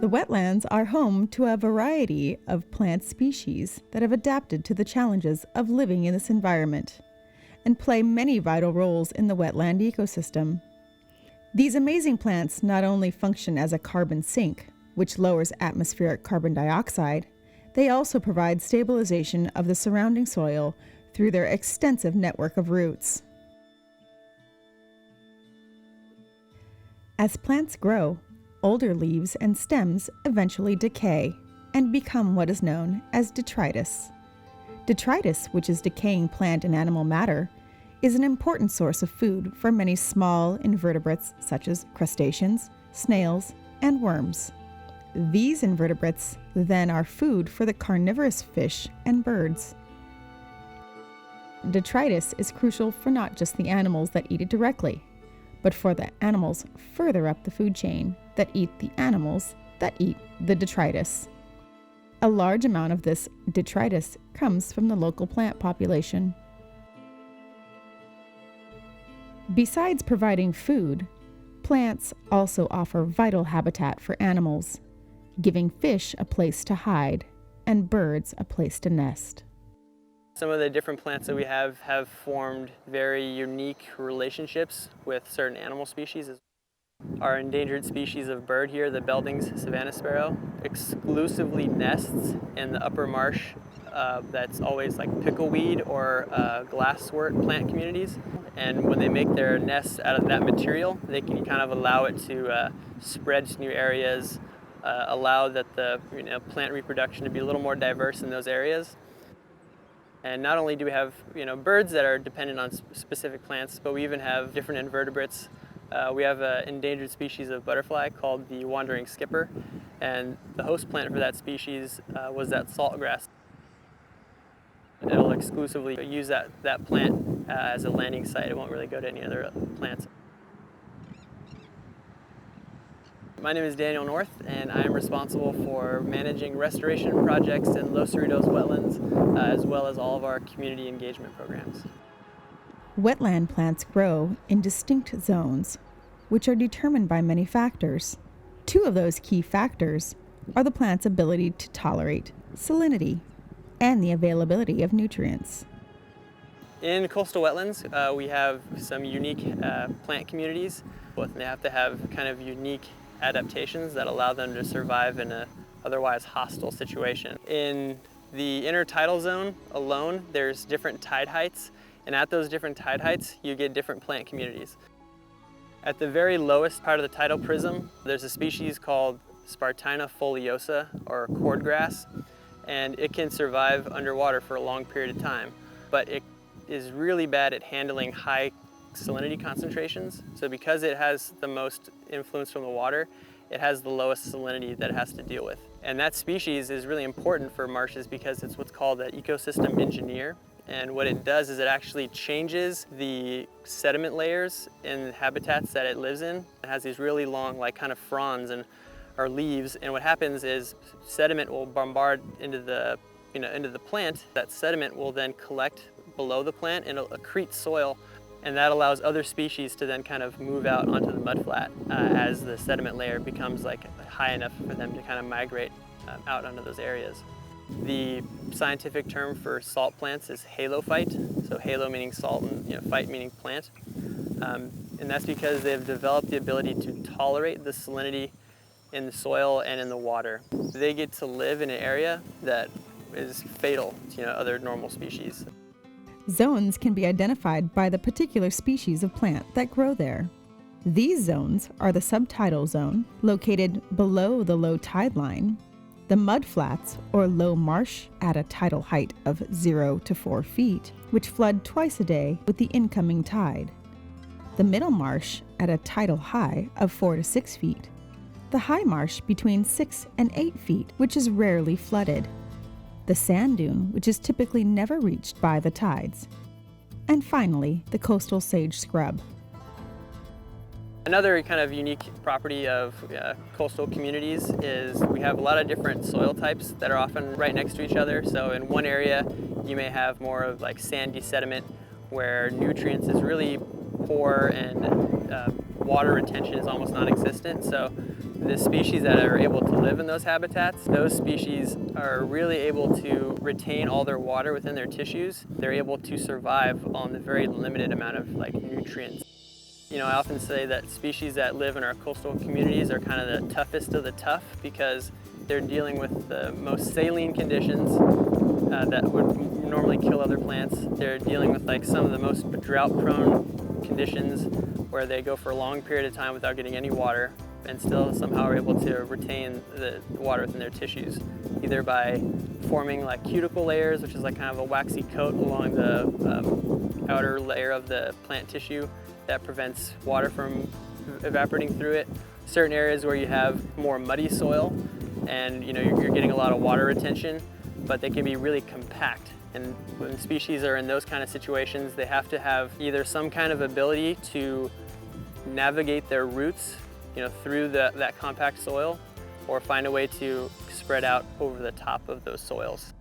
The wetlands are home to a variety of plant species that have adapted to the challenges of living in this environment and play many vital roles in the wetland ecosystem. These amazing plants not only function as a carbon sink, which lowers atmospheric carbon dioxide, they also provide stabilization of the surrounding soil through their extensive network of roots. As plants grow, older leaves and stems eventually decay and become what is known as detritus. Detritus, which is decaying plant and animal matter, is an important source of food for many small invertebrates such as crustaceans, snails, and worms. These invertebrates then are food for the carnivorous fish and birds. Detritus is crucial for not just the animals that eat it directly, but for the animals further up the food chain that eat the animals that eat the detritus. A large amount of this detritus comes from the local plant population. Besides providing food, plants also offer vital habitat for animals, giving fish a place to hide and birds a place to nest. Some of the different plants that we have formed very unique relationships with certain animal species. Our endangered species of bird here, the Belding's savanna sparrow, exclusively nests in the upper marsh that's always like pickleweed or glasswort plant communities. And when they make their nests out of that material, they can kind of allow it to spread to new areas, allow that the plant reproduction to be a little more diverse in those areas. And not only do we have birds that are dependent on specific plants, but we even have different invertebrates. We have an endangered species of butterfly called the wandering skipper, and the host plant for that species was that saltgrass. It'll exclusively use that plant as a landing site. It won't really go to any other plants. My name is Daniel North, and I am responsible for managing restoration projects in Los Cerritos wetlands, as well as all of our community engagement programs. Wetland plants grow in distinct zones, which are determined by many factors. Two of those key factors are the plant's ability to tolerate salinity and the availability of nutrients. In coastal wetlands, we have some unique plant communities. They have to have kind of unique adaptations that allow them to survive in an otherwise hostile situation. In the intertidal zone alone, there's different tide heights, and at those different tide heights, you get different plant communities. At the very lowest part of the tidal prism, there's a species called Spartina foliosa, or cordgrass, and it can survive underwater for a long period of time, but it is really bad at handling high salinity concentrations. So because it has the most influence from the water, it has the lowest salinity that it has to deal with. And that species is really important for marshes because it's what's called an ecosystem engineer. And what it does is it actually changes the sediment layers in habitats that it lives in. It has these really long kind of fronds or leaves, and what happens is sediment will bombard into the plant. That sediment will then collect below the plant and it'll accrete soil, and that allows other species to then kind of move out onto the mudflat as the sediment layer becomes high enough for them to kind of migrate out onto those areas. The scientific term for salt plants is halophyte, so halo meaning salt and phyte meaning plant. And that's because they've developed the ability to tolerate the salinity in the soil and in the water. They get to live in an area that is fatal to other normal species. Zones can be identified by the particular species of plant that grow there. These zones are the subtidal zone, located below the low tide line, the mudflats, or low marsh at a tidal height of 0 to 4 feet, which flood twice a day with the incoming tide, the middle marsh at a tidal high of 4 to 6 feet, the high marsh between 6 and 8 feet, which is rarely flooded, the sand dune, which is typically never reached by the tides, and finally, the coastal sage scrub. Another kind of unique property of coastal communities is we have a lot of different soil types that are often right next to each other. So in one area, you may have more of sandy sediment where nutrients is really poor and water retention is almost non-existent. So the species that are able to live in those habitats, those species are really able to retain all their water within their tissues. They're able to survive on the very limited amount of nutrients. I often say that species that live in our coastal communities are kind of the toughest of the tough because they're dealing with the most saline conditions that would normally kill other plants. They're dealing with some of the most drought-prone conditions where they go for a long period of time without getting any water and still somehow are able to retain the water within their tissues, either by forming cuticle layers, which is kind of a waxy coat along the outer layer of the plant tissue that prevents water from evaporating through it. Certain areas where you have more muddy soil and you're getting a lot of water retention, but they can be really compact. And when species are in those kind of situations, they have to have either some kind of ability to navigate their roots through that compact soil, or find a way to spread out over the top of those soils.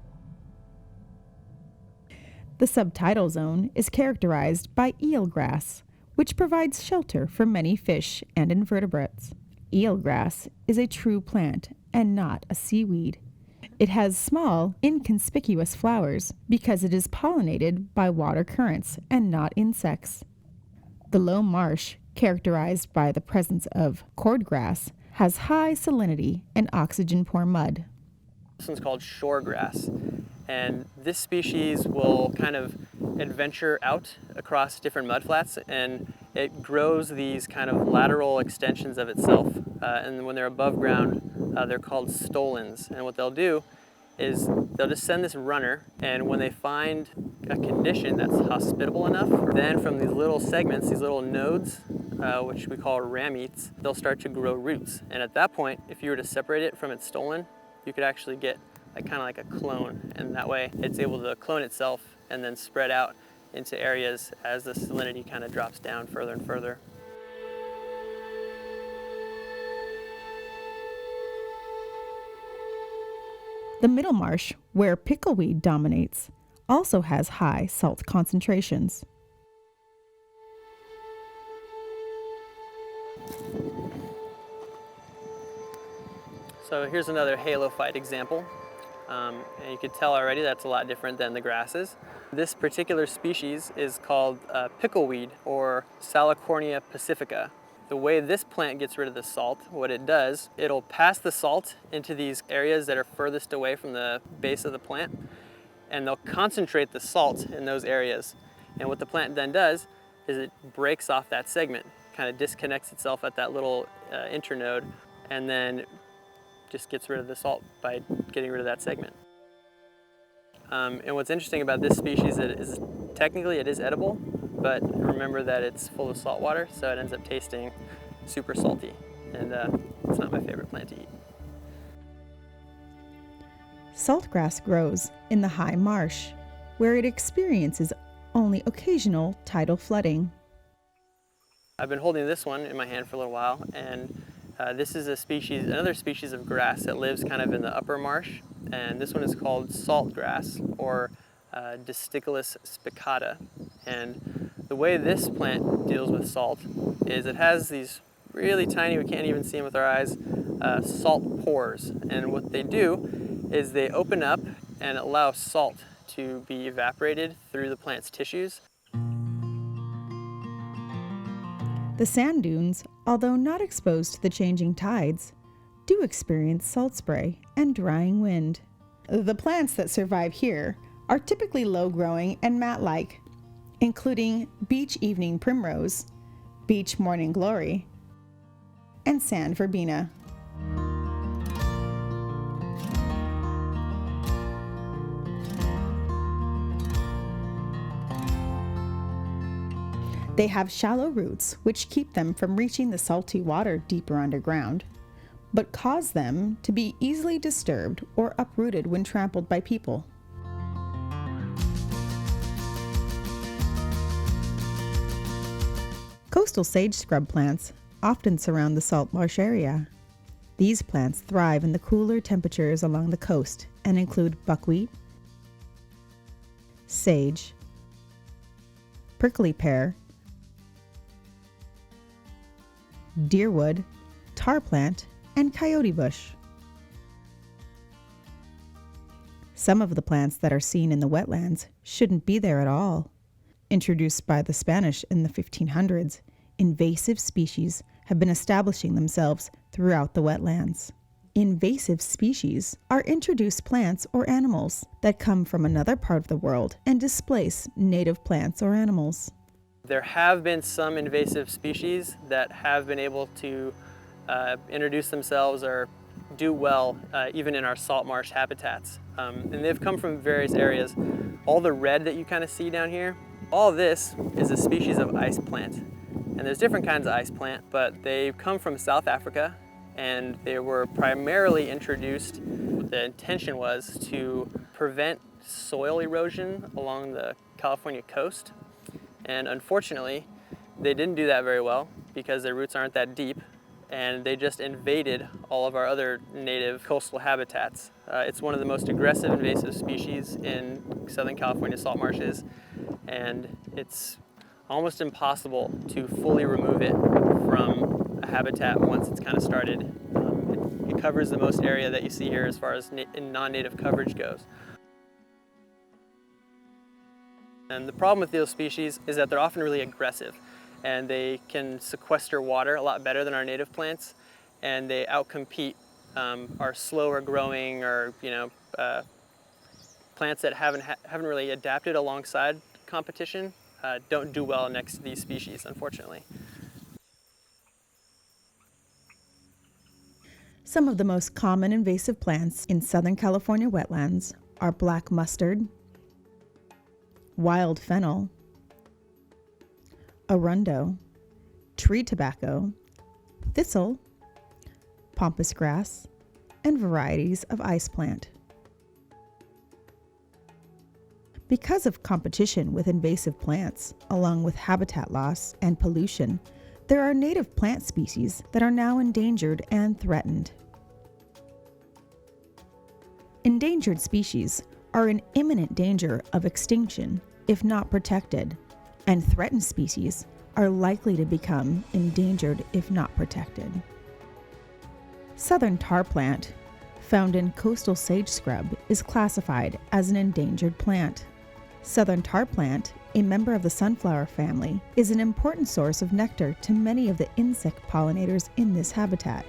The subtidal zone is characterized by eelgrass, which provides shelter for many fish and invertebrates. Eelgrass is a true plant and not a seaweed. It has small, inconspicuous flowers because it is pollinated by water currents and not insects. The low marsh, characterized by the presence of cordgrass, has high salinity and oxygen-poor mud. This one's called shoregrass, and this species will kind of adventure out across different mudflats, and it grows these kind of lateral extensions of itself, and when they're above ground, they're called stolons. And what they'll do is they'll just send this runner, and when they find a condition that's hospitable enough, then from these little segments, these little nodes, which we call rametes, they'll start to grow roots. And at that point, if you were to separate it from its stolon, you could actually get kind of like a clone, and that way it's able to clone itself and then spread out into areas as the salinity kind of drops down further and further. The middle marsh, where pickleweed dominates, also has high salt concentrations. So here's another halophyte example. And you could tell already that's a lot different than the grasses. This particular species is called pickleweed, or Salicornia pacifica. The way this plant gets rid of the salt, what it does, it'll pass the salt into these areas that are furthest away from the base of the plant, and they'll concentrate the salt in those areas. And what the plant then does is it breaks off that segment, kind of disconnects itself at that little internode, and then just gets rid of the salt by getting rid of that segment. And what's interesting about this species is technically it is edible, but remember that it's full of salt water, so it ends up tasting super salty, and it's not my favorite plant to eat. Saltgrass grows in the high marsh, where it experiences only occasional tidal flooding. I've been holding this one in my hand for a little while, and this is another species of grass that lives kind of in the upper marsh, and this one is called saltgrass, or Disticulus spicata. And the way this plant deals with salt is it has these really tiny, we can't even see them with our eyes, salt pores. And what they do is they open up and allow salt to be evaporated through the plant's tissues. The sand dunes, although not exposed to the changing tides, do experience salt spray and drying wind. The plants that survive here are typically low-growing and mat-like, including beach evening primrose, beach morning glory, and sand verbena. They have shallow roots which keep them from reaching the salty water deeper underground, but cause them to be easily disturbed or uprooted when trampled by people. Coastal sage scrub plants often surround the salt marsh area. These plants thrive in the cooler temperatures along the coast and include buckwheat, sage, prickly pear, deerwood, tar plant, and coyote bush. Some of the plants that are seen in the wetlands shouldn't be there at all. Introduced by the Spanish in the 1500s, invasive species have been establishing themselves throughout the wetlands. Invasive species are introduced plants or animals that come from another part of the world and displace native plants or animals. There have been some invasive species that have been able to introduce themselves or do well even in our salt marsh habitats. And they've come from various areas. All the red that you kind of see down here, all this is a species of ice plant. And there's different kinds of ice plant, but they come from South Africa, and they were primarily introduced. The intention was to prevent soil erosion along the California coast. And unfortunately, they didn't do that very well because their roots aren't that deep, and they just invaded all of our other native coastal habitats. It's one of the most aggressive invasive species in Southern California salt marshes, and it's almost impossible to fully remove it from a habitat once it's kind of started. It covers the most area that you see here as far as non-native coverage goes. And the problem with those species is that they're often really aggressive, and they can sequester water a lot better than our native plants, and they outcompete our slower growing or plants that haven't really adapted alongside competition. Don't do well next to these species, unfortunately. Some of the most common invasive plants in Southern California wetlands are black mustard, wild fennel, arundo, tree tobacco, thistle, pampas grass, and varieties of ice plant. Because of competition with invasive plants, along with habitat loss and pollution, there are native plant species that are now endangered and threatened. Endangered species are in imminent danger of extinction if not protected, and threatened species are likely to become endangered if not protected. Southern tar plant, found in coastal sage scrub, is classified as an endangered plant. Southern tar plant, a member of the sunflower family, is an important source of nectar to many of the insect pollinators in this habitat.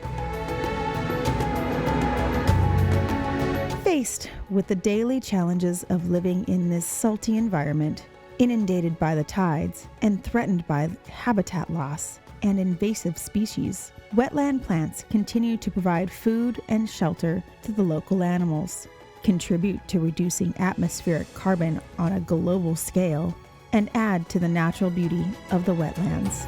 Faced with the daily challenges of living in this salty environment, inundated by the tides and threatened by habitat loss and invasive species, wetland plants continue to provide food and shelter to the local animals, contribute to reducing atmospheric carbon on a global scale, and add to the natural beauty of the wetlands.